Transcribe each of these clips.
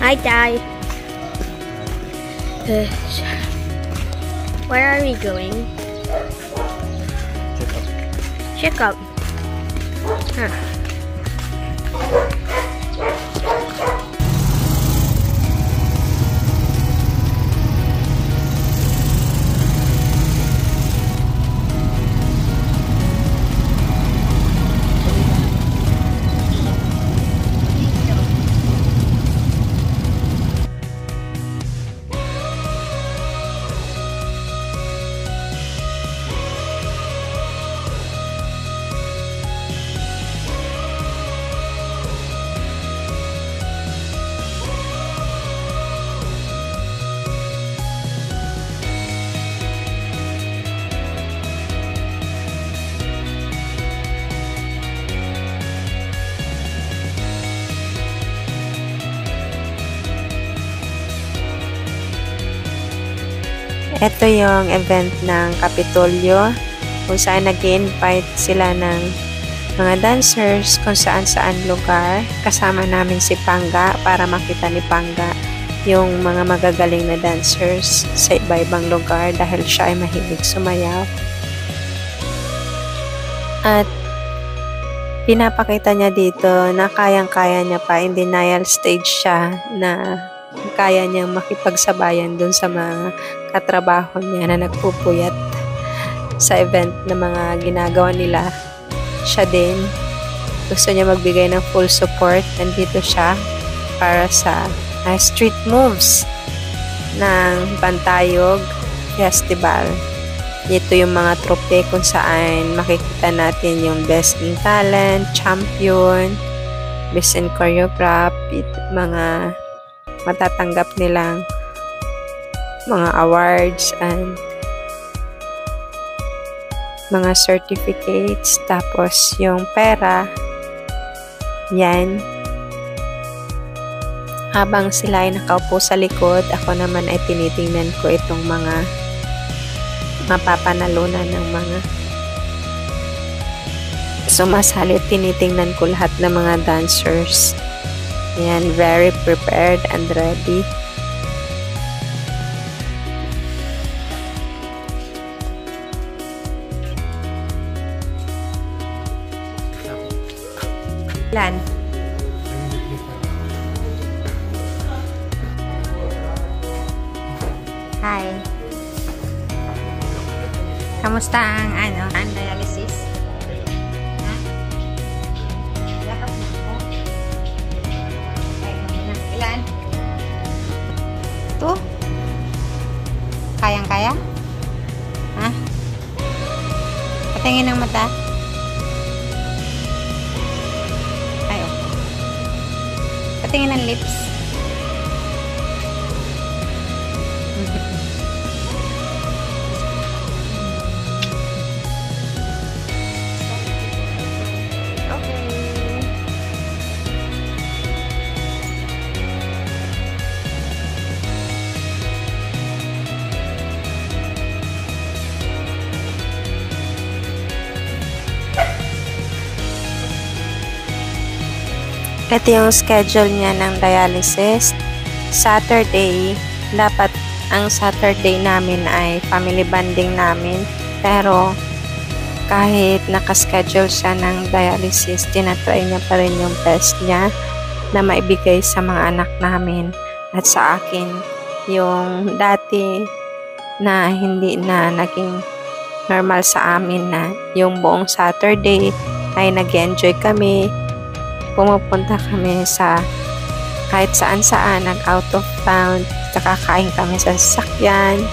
Hi, Dad. Where are we going? Check up. Huh. Ito yung event ng Kapitolyo kung saan nag-invite sila ng mga dancers kung saan-saan lugar. Kasama namin si Pangga para makita ni Pangga yung mga magagaling na dancers sa iba-ibang lugar dahil siya ay mahilig sumayaw. At pinapakita niya dito na kayang-kaya niya pa, in denial stage siya na kaya niyang makipagsabayan dun sa mga katrabaho niya na nagpupuyat sa event na mga ginagawa nila. Siya din gusto niya magbigay ng full support. Nandito siya para sa street moves ng Bantayog Festival. Ito yung mga trope kung saan makikita natin yung best in talent, champion, best in choreograph, mga matatanggap nilang mga awards and mga certificates, tapos yung pera yan. Habang sila ay nakaupo sa likod, ako naman ay tinitingnan ko itong mga mapapanalunan ng mga sumasali. Tinitingnan ko lahat ng mga dancers. Yan, very prepared and ready. Lan. Hi. Kamusta ang dialysis? Ha? Yakap mo ako. Ilan? Ito? Kayang-kaya? Ha? Patingin ng mata. Ayo. Patingin ng lips. Ito yung schedule niya ng dialysis. Saturday, dapat ang Saturday namin ay family bonding namin. Pero kahit nakaschedule siya ng dialysis, tinatry niya pa rin yung best niya na maibigay sa mga anak namin at sa akin. Yung dati na hindi na naging normal sa amin na yung buong Saturday ay nag-enjoy kami. Pumupunta kami sa kahit saan-saan, nag-out of town, nakakain kami sa sasakyan,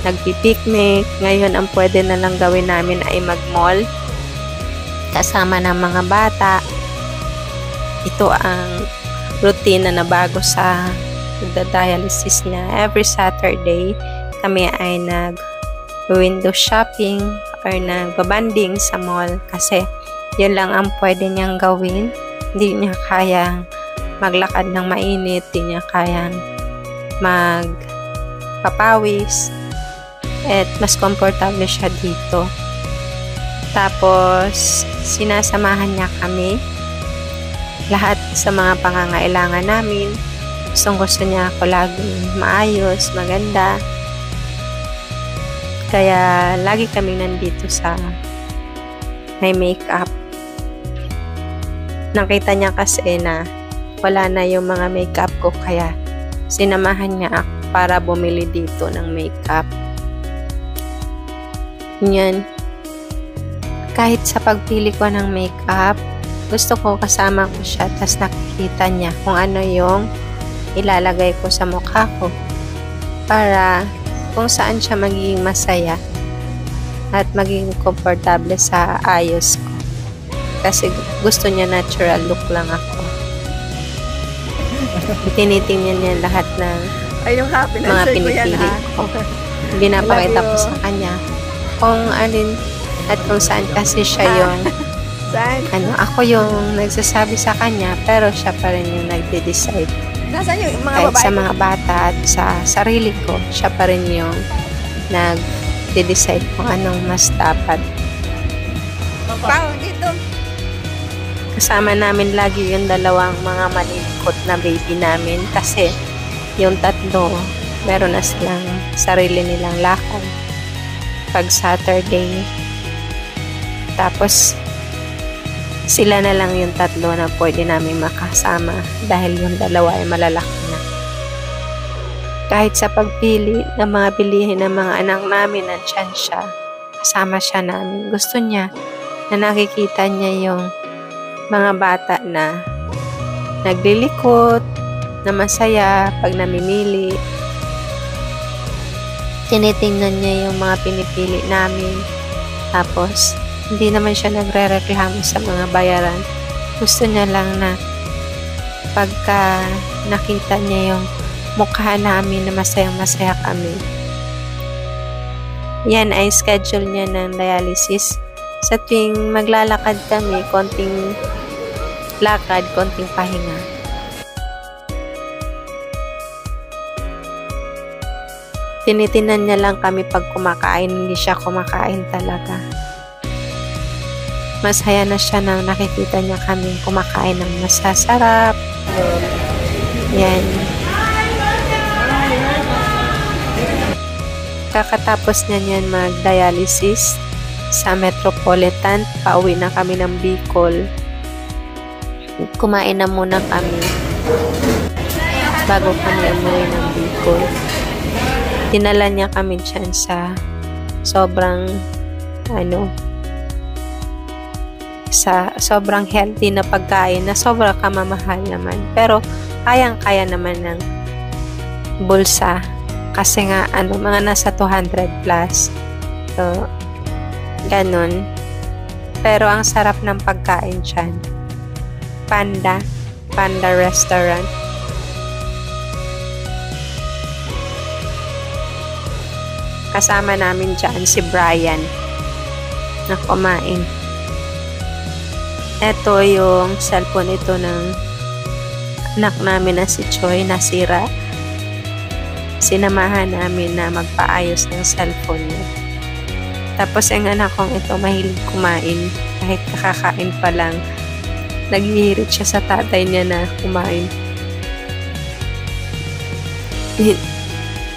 nagpipiknik. Ngayon, ang pwede na lang gawin namin ay mag-mall kasama ng mga bata. Ito ang routine na bago sa dialysis niya. Every Saturday, kami ay nag-window shopping or nag-banding sa mall kasi yun lang ang pwede niyang gawin. Hindi niya kayang maglakad ng mainit, hindi niya kayang magpapawis, at mas komportable siya dito. Tapos, sinasamahan niya kami lahat sa mga pangangailangan namin. Gusto niya ako laging maayos, maganda. Kaya lagi kami nandito sa may makeup. Nakita niya kasi na wala na yung mga makeup ko, kaya sinamahan niya ako para bumili dito ng makeup. Yan. Kahit sa pagpili ko ng makeup, gusto ko kasama ko siya, tas nakikita niya kung ano yung ilalagay ko sa mukha ko para kung saan siya magiging masaya at magiging komportable sa ayos ko. Kasi gusto niya natural look lang ako. Tinitingnan niya lahat ng mga pinipili ko. Ginapakita ko sa kanya kung alin at kung saan, kasi siya yung ako yung nagsasabi sa kanya, pero siya pa rin yung nagde-decide. Nasaan yung mga Kahit babae? sa mga bata at sa sarili ko, siya pa rin yung nag-decide kung anong mas dapat. Dito. Kasama namin lagi yung dalawang mga malikot na baby namin, kasi yung tatlo, meron na silang sarili nilang lakad pag Saturday. Tapos, sila na lang yung tatlo na pwede namin makasama dahil yung dalawa ay malalaki na. Kahit sa pagpili ng mga bilihin ng mga anak namin, nandyan siya. Kasama siya namin. Gusto niya na nakikita niya yung mga bata na naglilikot, na masaya pag namimili. Tinitingnan niya yung mga pinipili namin. Tapos, hindi naman siya nagre-reklamo sa mga bayaran. Gusto niya lang na pagka nakita niya yung mukha namin na masayang-masaya kami. Yan ay schedule niya ng dialysis. Sa tuwing maglalakad kami, konting lakad, konting pahinga. Tinitinan niya lang kami pag kumakain, hindi siya kumakain talaga. Masaya na siya nang nakikita niya kami kumakain ng masasarap. Yan. Kakatapos niya niyan mag-dialysis sa Metropolitan, pauwi na kami ng Bicol. Kumain na muna kami bago kami umuwi ng Bicol. Dinala niya kami dyan sa sobrang sobrang healthy na pagkain na sobrang kamamahal naman. Pero kayang-kaya naman ng bulsa. Kasi nga, mga nasa 200 plus. So, ganun. Pero ang sarap ng pagkain dyan. Panda Restaurant. Kasama namin dyan si Brian na kumain. Ito yung cellphone ito ng anak namin na si Choi, nasira. Sinamahan namin na magpaayos ng cellphone niya. Tapos yung anak kong ito mahilig kumain. Kahit kakakain pa lang, naghihirit siya sa tatay niya na kumain.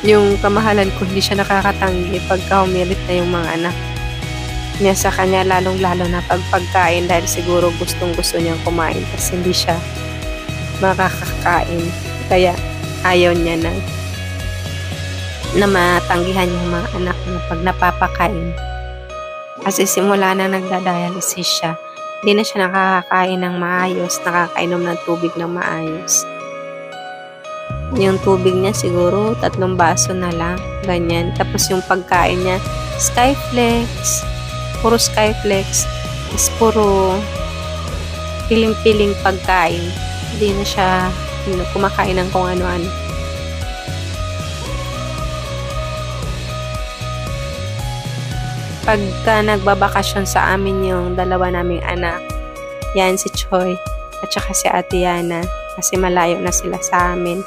Yung kamahalan ko, hindi siya nakakatanggi pagka humirit na yung mga anak niya sa kanya, lalong-lalo na pagkain, dahil siguro gustong-gusto niyang kumain kasi hindi siya makakakain. Kaya ayaw niya na matanggihan yung mga anak niya pag napapakain. Kasi simula na nagda-dialysis siya, hindi na siya nakakakain ng maayos, nakakainom ng tubig ng maayos. Yung tubig niya siguro 3 baso na lang, ganyan. Tapos yung pagkain niya, Skyflex, puro Skyflex, is puro piling-piling pagkain. Hindi na siya kumakain ng kung ano-ano. Pagka nagbabakasyon sa amin yung dalawa naming anak, yan si Choi at saka si Ate Yana, kasi malayo na sila sa amin.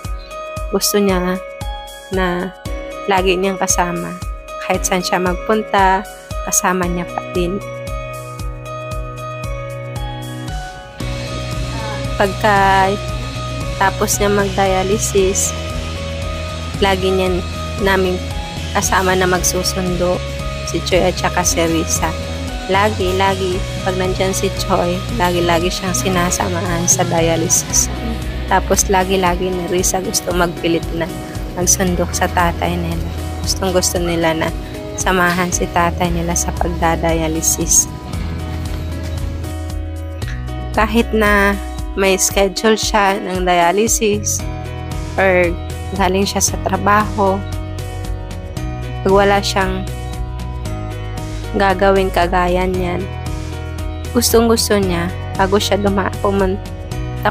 Gusto niya na lagi niyang kasama. Kahit saan siya magpunta, kasama niya pa din. Pagka Pagkatapos niya mag-dialysis, lagi niyan namin kasama na magsusundo si Choi at saka si Risa. Lagi, pag nandyan si Choi, lagi siyang sinasamahan sa dialysis. Tapos lagi ni Risa gusto magpilit na magsundok sa tatay nila. Gusto nila na samahan si tatay nila sa pagdadialysis. Kahit na may schedule siya ng dialysis or galing siya sa trabaho, pag wala siyang gagawin kagaya niyan, gustong-gusto niya bago siya pumunta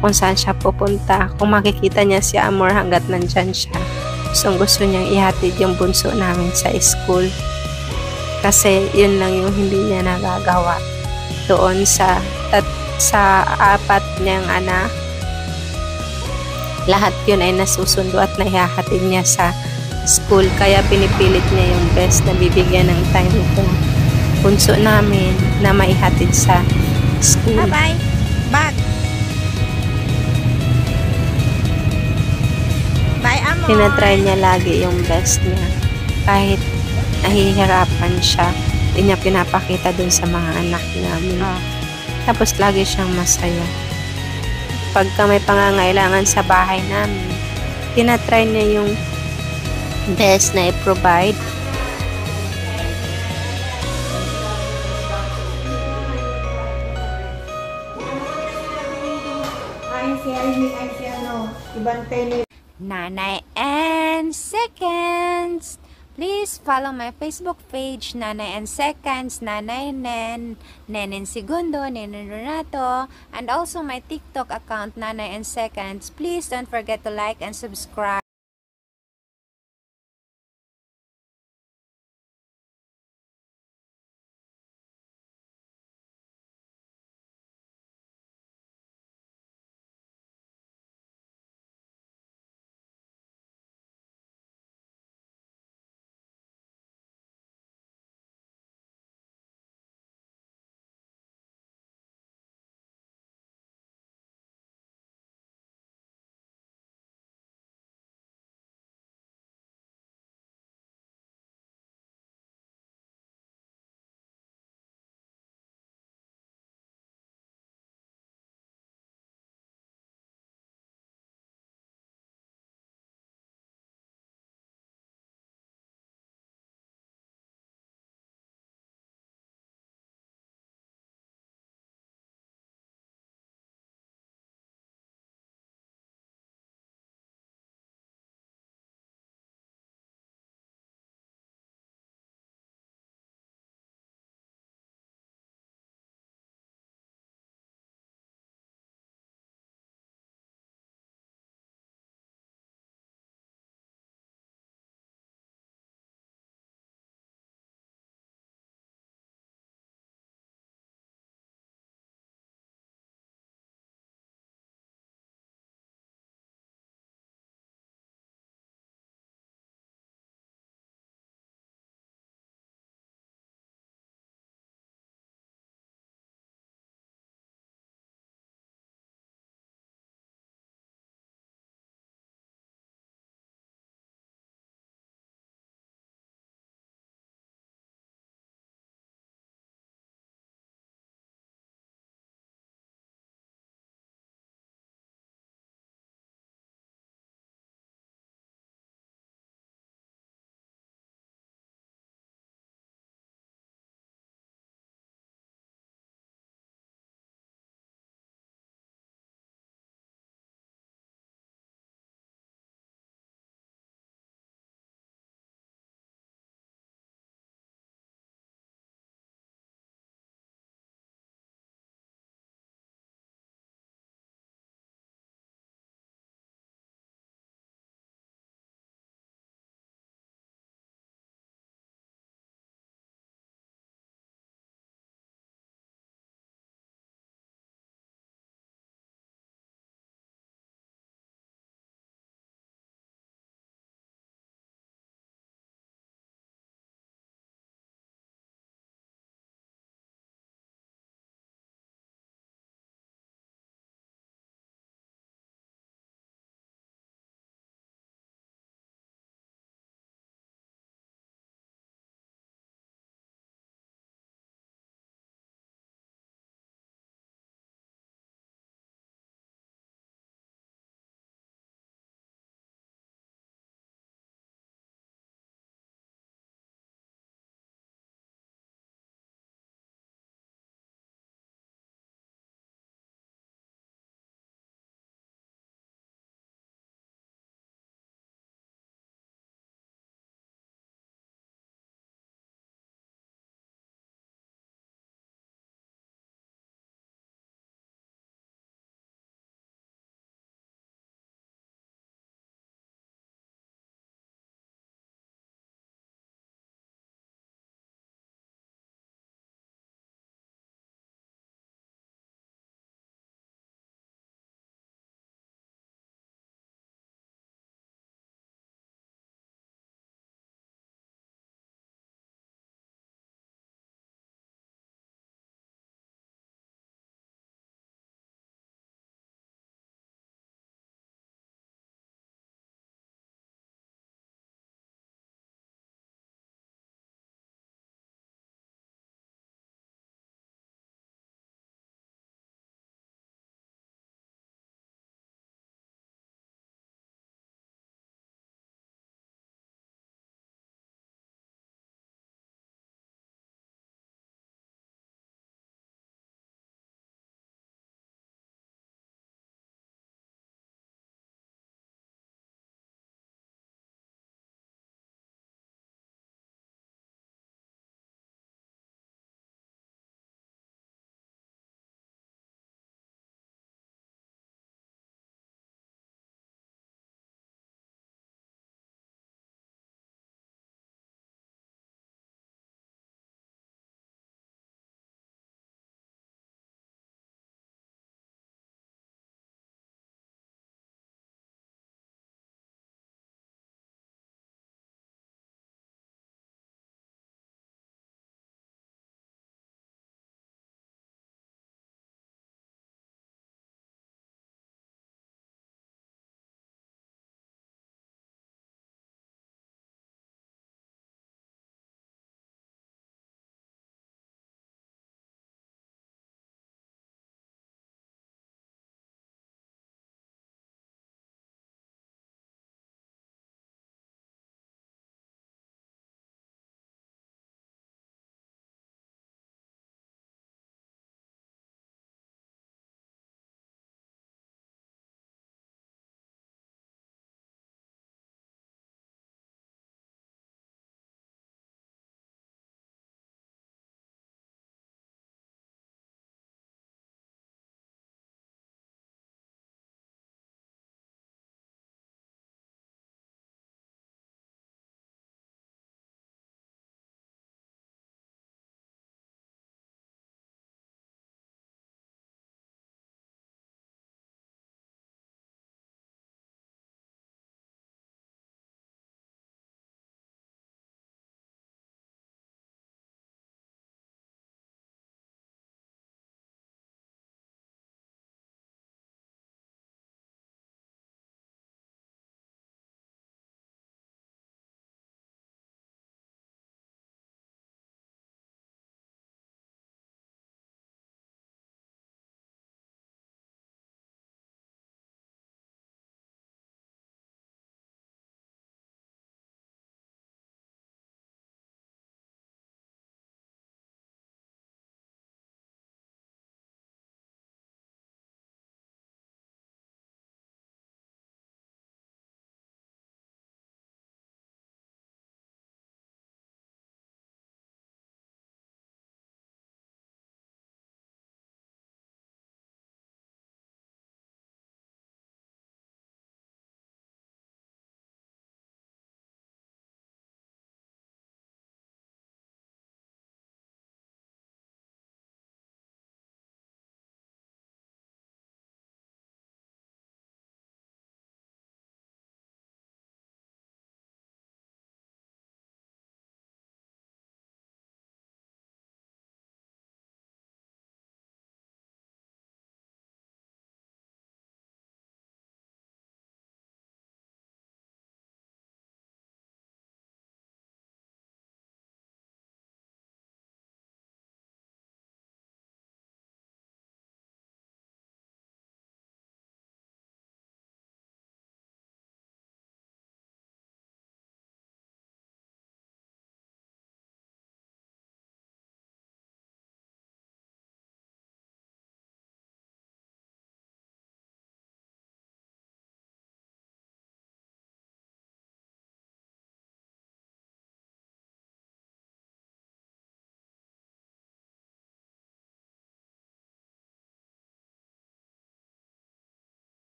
kung saan siya pupunta, kung makikita niya si Amor hanggat nandyan siya, gustong-gusto niyang ihatid yung bunso namin sa school. Kasi yun lang yung hindi niya nagagawa doon sa apat niyang anak. Lahat yun ay nasusundo at naihahatid niya sa school, kaya pinipilit niya yung best na bibigyan ng time itong bunso namin na maihatid sa school. Bye-bye. Bye. Bye, Amor. Tinatry niya lagi yung best niya. Kahit nahihirapan siya, hindi niya pinapakita dun sa mga anak namin. Tapos lagi siyang masaya. Pagka may pangangailangan sa bahay namin, tinatry niya yung best na i-provide. Nanay and Seconds. Please follow my Facebook page, Nanay and Seconds, Nanay Nen, Nenen Segundo, Nenen Renato, and also my TikTok account, Nanay and Seconds. Please don't forget to like and subscribe.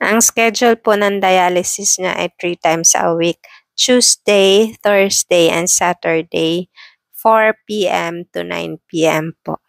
Ang schedule po ng dialysis niya ay 3 times a week. Tuesday, Thursday, and Saturday, 4 p.m. to 9 p.m. po.